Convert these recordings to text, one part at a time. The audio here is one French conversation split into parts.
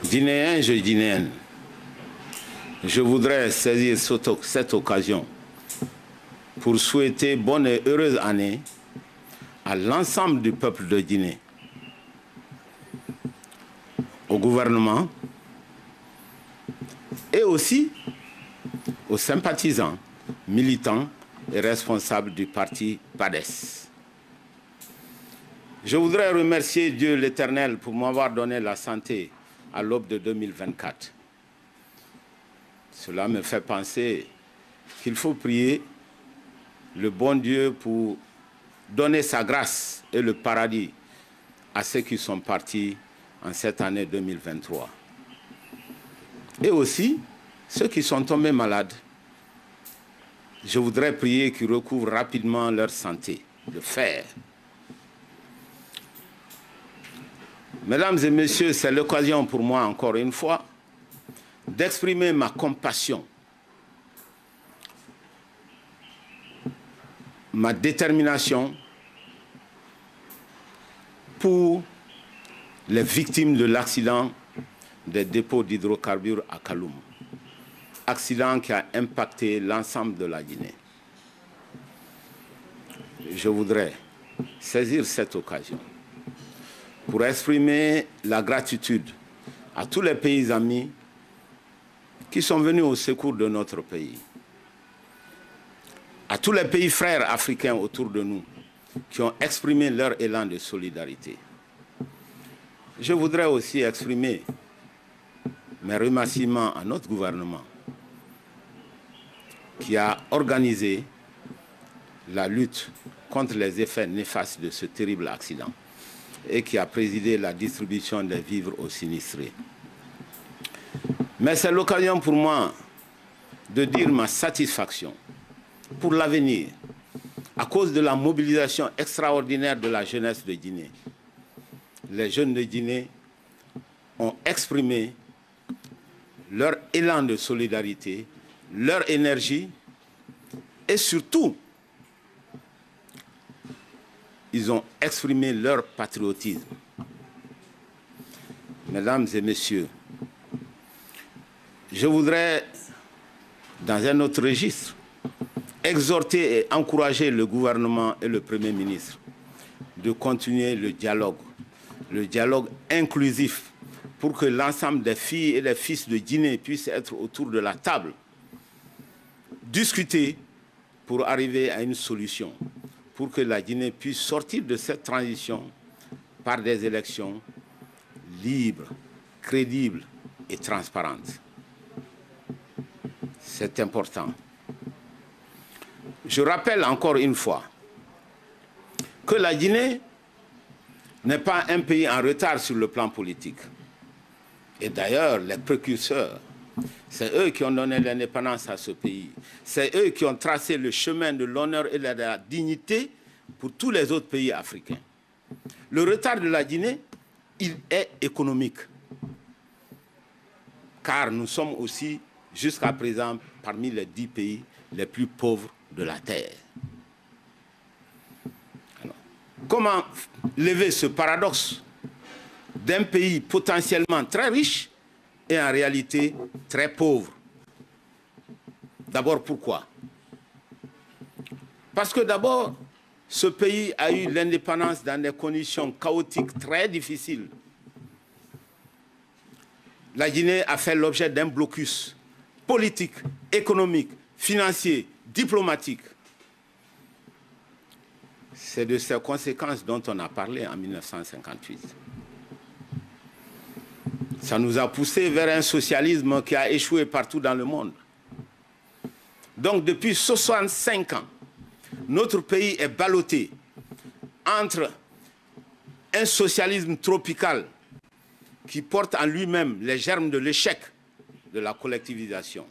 Guinéens, Guinéennes, je voudrais saisir cette occasion pour souhaiter bonne et heureuse année à l'ensemble du peuple de Guinée, au gouvernement et aussi aux sympathisants, militants et responsables du parti PADES. Je voudrais remercier Dieu l'Éternel pour m'avoir donné la santé à l'aube de 2024. Cela me fait penser qu'il faut prier le bon Dieu pour donner sa grâce et le paradis à ceux qui sont partis en cette année 2023. Et aussi, ceux qui sont tombés malades, je voudrais prier qu'ils recouvrent rapidement leur santé, de fer. Mesdames et messieurs, c'est l'occasion pour moi, encore une fois, d'exprimer ma compassion, ma détermination pour les victimes de l'accident des dépôts d'hydrocarbures à Kaloum. Accident qui a impacté l'ensemble de la Guinée. Je voudrais saisir cette occasion pour exprimer la gratitude à tous les pays amis qui sont venus au secours de notre pays, à tous les pays frères africains autour de nous qui ont exprimé leur élan de solidarité. Je voudrais aussi exprimer mes remerciements à notre gouvernement qui a organisé la lutte contre les effets néfastes de ce terrible accident et qui a présidé la distribution des vivres aux sinistrés. Mais c'est l'occasion pour moi de dire ma satisfaction pour l'avenir à cause de la mobilisation extraordinaire de la jeunesse de Guinée. Les jeunes de Guinée ont exprimé leur élan de solidarité, leur énergie et surtout, ils ont exprimé leur patriotisme. Mesdames et messieurs, je voudrais, dans un autre registre, exhorter et encourager le gouvernement et le Premier ministre de continuer le dialogue inclusif pour que l'ensemble des filles et des fils de Guinée puissent être autour de la table, discuter pour arriver à une solution, pour que la Guinée puisse sortir de cette transition par des élections libres, crédibles et transparentes. C'est important. Je rappelle encore une fois que la Guinée n'est pas un pays en retard sur le plan politique. Et d'ailleurs, les précurseurs, c'est eux qui ont donné l'indépendance à ce pays. C'est eux qui ont tracé le chemin de l'honneur et de la dignité pour tous les autres pays africains. Le retard de la Guinée, il est économique. Car nous sommes aussi, jusqu'à présent, parmi les 10 pays les plus pauvres de la Terre. Alors, comment lever ce paradoxe d'un pays potentiellement très riche et en réalité très pauvre? D'abord, pourquoi? Parce que d'abord, ce pays a eu l'indépendance dans des conditions chaotiques très difficiles. La Guinée a fait l'objet d'un blocus politique, économique, financier, diplomatique. C'est de ces conséquences dont on a parlé en 1958. Ça nous a poussé vers un socialisme qui a échoué partout dans le monde. Donc depuis 65 ans, notre pays est ballotté entre un socialisme tropical qui porte en lui-même les germes de l'échec de la collectivisation,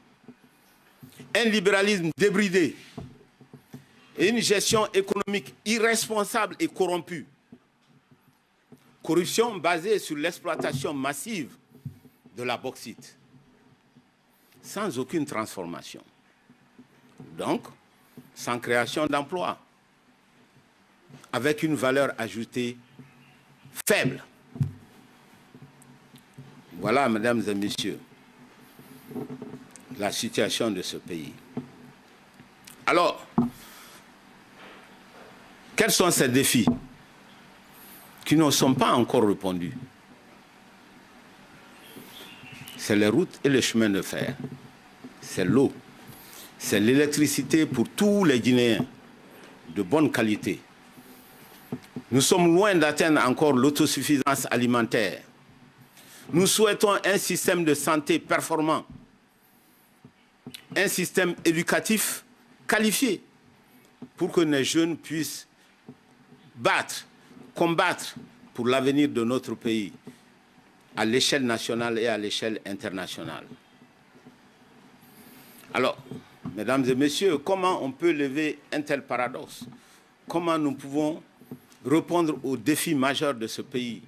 un libéralisme débridé et une gestion économique irresponsable et corrompue. Corruption basée sur l'exploitation massive de la bauxite, sans aucune transformation. Donc, sans création d'emplois, avec une valeur ajoutée faible. Voilà, mesdames et messieurs, la situation de ce pays. Alors, quels sont ces défis qui ne sont pas encore répondus? C'est les routes et les chemins de fer, c'est l'eau, c'est l'électricité pour tous les Guinéens de bonne qualité. Nous sommes loin d'atteindre encore l'autosuffisance alimentaire. Nous souhaitons un système de santé performant, un système éducatif qualifié pour que les jeunes puissent combattre pour l'avenir de notre pays à l'échelle nationale et à l'échelle internationale. Alors, mesdames et messieurs, comment on peut lever un tel paradoxe? Comment nous pouvons répondre aux défis majeurs de ce pays?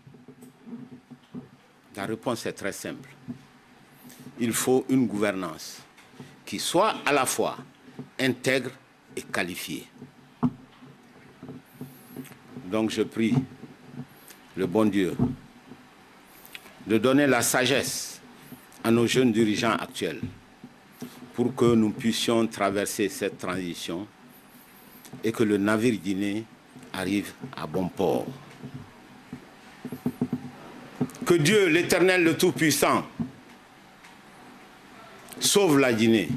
La réponse est très simple. Il faut une gouvernance qui soit à la fois intègre et qualifiée. Donc je prie le bon Dieu de donner la sagesse à nos jeunes dirigeants actuels pour que nous puissions traverser cette transition et que le navire guinéen arrive à bon port. Que Dieu, l'Éternel, le Tout-Puissant, sauve la Guinée.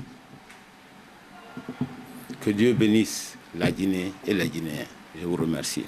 Que Dieu bénisse la Guinée et les Guinéens. Je vous remercie.